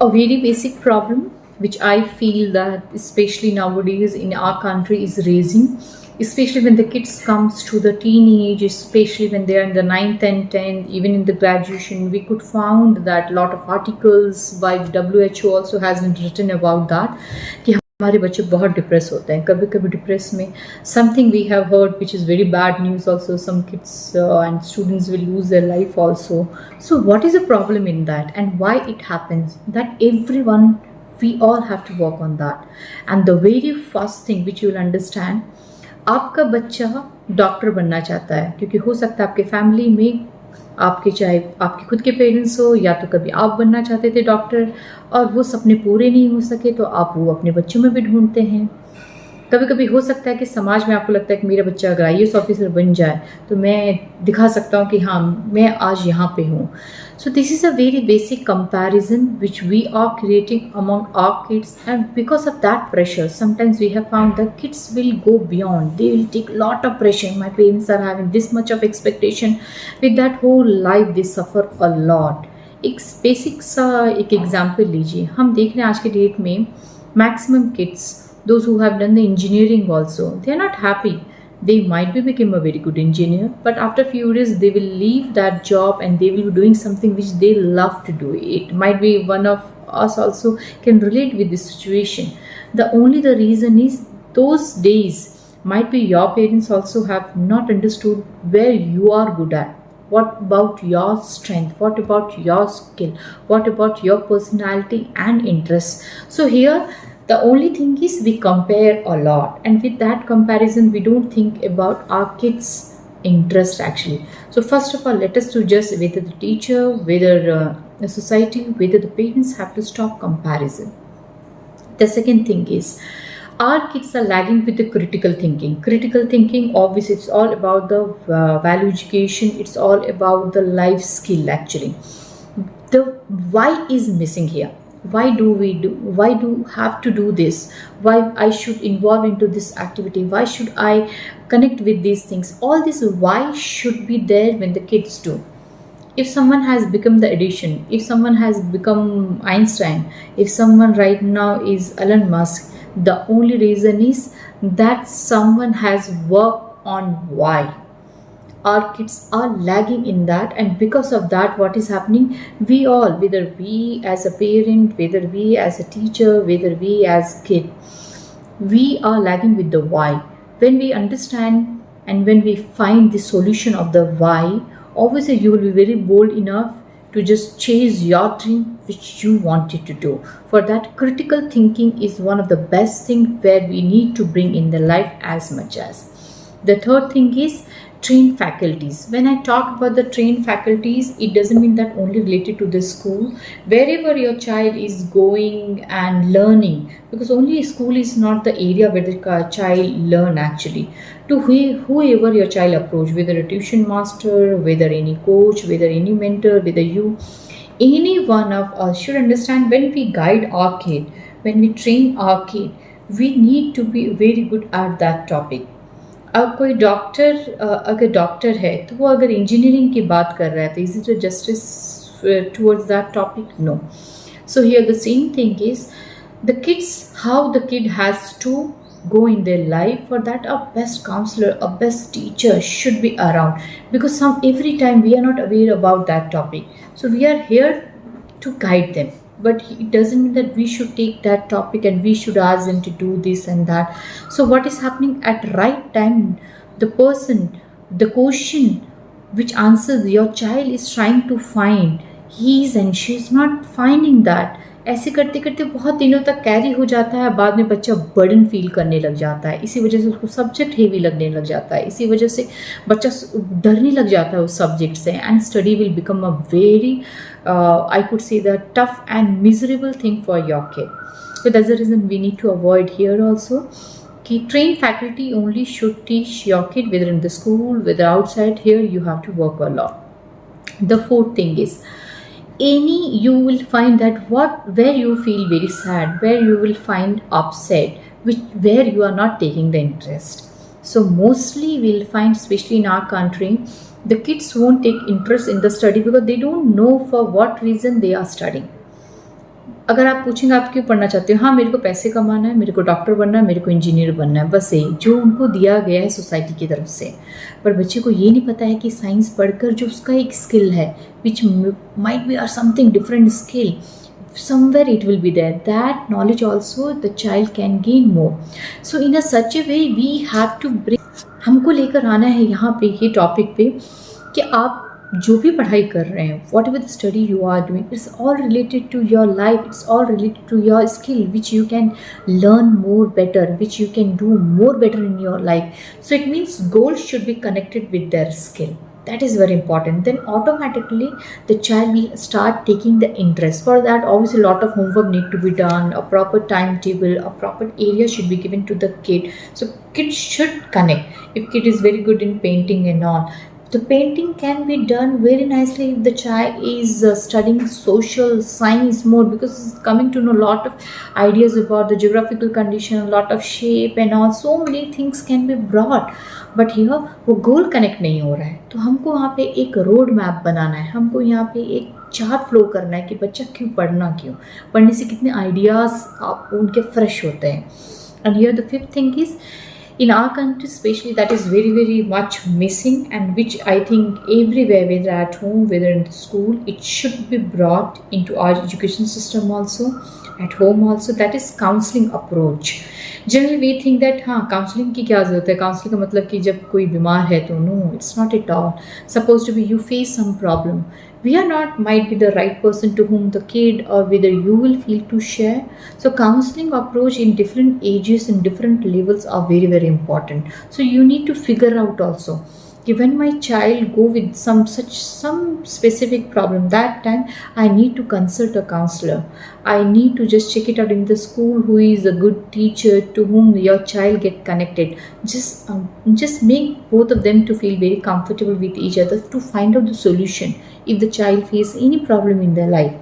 A very basic problem which I feel that especially nowadays in our country is raising, especially when the kids comes to the teenage, especially when they are in the 9th and 10th, even in the graduation. We could found that lot of articles by WHO also has been written about that कि हमारे बच्चे बहुत depress होते हैं, कभी कभी depress में something we have heard which is very bad news also, some kids and students will lose their life also. So what is the problem in that and why it happens? That everyone, we all have to work on that. And the very first thing which you will understand, आपका बच्चा doctor बनना चाहता है क्योंकि हो सकता है आपके फैमिली में, आपके चाहे आपके खुद के पेरेंट्स हो या तो कभी आप बनना चाहते थे डॉक्टर और वो सपने पूरे नहीं हो सके तो आप वो अपने बच्चों में भी ढूंढते हैं. कभी कभी हो सकता है कि समाज में आपको लगता है कि मेरा बच्चा अगर IAS ऑफिसर बन जाए तो मैं दिखा सकता हूँ कि हाँ मैं आज यहाँ पे हूँ. So this is a very basic comparison which we are creating among our kids, and because of that pressure sometimes we have found that kids will go beyond, they will take lot of pressure. My parents are having this much of expectation, with that whole life they suffer a lot. एक basic सा एक example लीजिए, हम देख रहे हैं आज के डेट में maximum kids, those who have done the engineering also, they are not happy. They might be become a very good engineer, but after few years they will leave that job and they will be doing something which they love to do. It might be one of us also can relate with this situation. The reason is those days might be your parents also have not understood where you are good at. What about your strength? What about your skill? What about your personality and interests? So here the only thing is we compare a lot, and with that comparison we don't think about our kids interest actually. So first of all, let us to just whether the teacher, whether the society, whether the parents have to stop comparison. The second thing is our kids are lagging with the critical thinking. Critical thinking, obviously it's all about the value education, it's all about the life skill actually. The why is missing here. Why do have to do this? Why I should involve into this activity? Why should I connect with these things? All this why should be there when the kids do. If someone has become the Edison, if someone has become Einstein, if someone right now is Elon Musk, the only reason is that someone has worked on why. Our kids are lagging in that, and because of that what is happening, we all, whether we as a parent, whether we as a teacher, whether we as kid, we are lagging with the why. When we understand and when we find the solution of the why, obviously you will be very bold enough to just chase your dream which you wanted to do. For that, critical thinking is one of the best things where we need to bring in the life as much as. The third thing is trained faculties. When I talk about the trained faculties, it doesn't mean that only related to the school. Wherever your child is going and learning, because only school is not the area where the child learn actually. To whoever your child approach, whether a tuition master, whether any coach, whether any mentor, whether you, any one of us should understand, when we guide our kid, when we train our kid, we need to be very good at that topic. अब कोई doctor अगर doctor है तो वो अगर engineering की बात कर रहा है तो is it justice towards that topic? No. So here the same thing is the kids, how the kid has to go in their life. For that, a best counselor, a best teacher should be around, because every time we are not aware about that topic, so we are here to guide them, but it doesn't mean that we should take that topic and we should ask them to do this and that. So what is happening at right time, the person, the question which answers your child is trying to find, he is and she is not finding that. ऐसे करते करते बहुत दिनों तक carry हो जाता है, बाद में बच्चा बर्डन फील करने लग जाता है, इसी वजह से उसको सब्जेक्ट हेवी लगने लग जाता है, इसी वजह से बच्चा डरने लग जाता है उस सब्जेक्ट से, and study will become a very I could say the tough and miserable thing for your kid. So that's the reason we need to avoid here also. कि trained faculty only should teach your kid, whether in the school, whether outside. Here you have to work a lot. The fourth thing is, you will find that where you feel very sad, where you will find upset, where you are not taking the interest. So mostly we'll find, especially in our country, the kids won't take interest in the study because they don't know for what reason they are studying. अगर आप पूछेंगे आप क्यों पढ़ना चाहते हो, हाँ मेरे को पैसे कमाना है, मेरे को डॉक्टर बनना है, मेरे को इंजीनियर बनना है, बस यही जो उनको दिया गया है सोसाइटी की तरफ से। पर बच्चे को ये नहीं पता है कि साइंस पढ़कर जो उसका एक स्किल है which might be or something different skill, somewhere it will be there, that knowledge also the child can gain more. So in a such a way we have to bring, हमको लेकर आना है यहाँ पे ये topic पे कि आप जो भी पढ़ाई कर रहे हैं, whatever the study you are doing, it's all related to your life, it's all related to your skill which you can learn more better, which you can do more better in your life. So it means goals should be connected with their skill. That is very important. Then automatically the child will start taking the interest. For that, obviously, a lot of homework need to be done. A proper timetable, a proper area should be given to the kid. So kids should connect. If kid is very good in painting and all, the painting can be done very nicely if the child is studying social science more, because it's coming to know a lot of ideas about the geographical condition, a lot of shape and all, so many things can be brought. But here वो गोल connect नहीं हो रहा है, तो हमको वहाँ पे एक रोड मैप बनाना है, हमको यहाँ पे एक चार्ट फ्लो करना है कि बच्चा क्यों पढ़ना, क्यों पढ़ने से कितने आइडियाज़ आप उनके फ्रेश होते हैं. And here the fifth thing is, in our country especially, that is very very much missing, and which I think everywhere, whether at home, whether in the school, it should be brought into our education system also, at home also, that is counseling approach. Generally we think that हाँ counseling की क्या ज़रूरत है, counseling का मतलब कि जब कोई बीमार है तो, no, it's not at all. Supposed to be you face some problem, we are not might be the right person to whom the kid or whether you will feel to share. So counseling approach in different ages and different levels are very very important. So you need to figure out also, when my child go with some specific problem, that time I need to consult a counselor. I need to just check it out in the school who is a good teacher to whom your child get connected. Just make both of them to feel very comfortable with each other to find out the solution if the child face any problem in their life.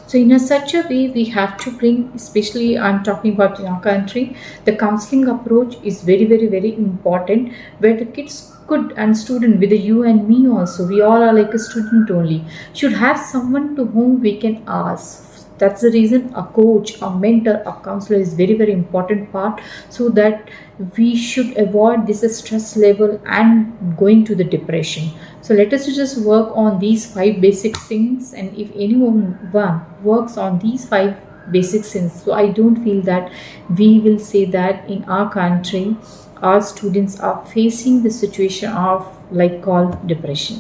So in such a way we have to bring, especially I'm talking about in our country, the counseling approach is very very very important, where the kids could, and student, whether you and me also, we all are like a student only, should have someone to whom we can ask. That's the reason a coach, a mentor, a counselor is very very important part, so that we should avoid this stress level and going to the depression. So let us just work on these 5 basic things, and if anyone works on these 5 basic things, so I don't feel that we will say that in our country our students are facing the situation of like called depression.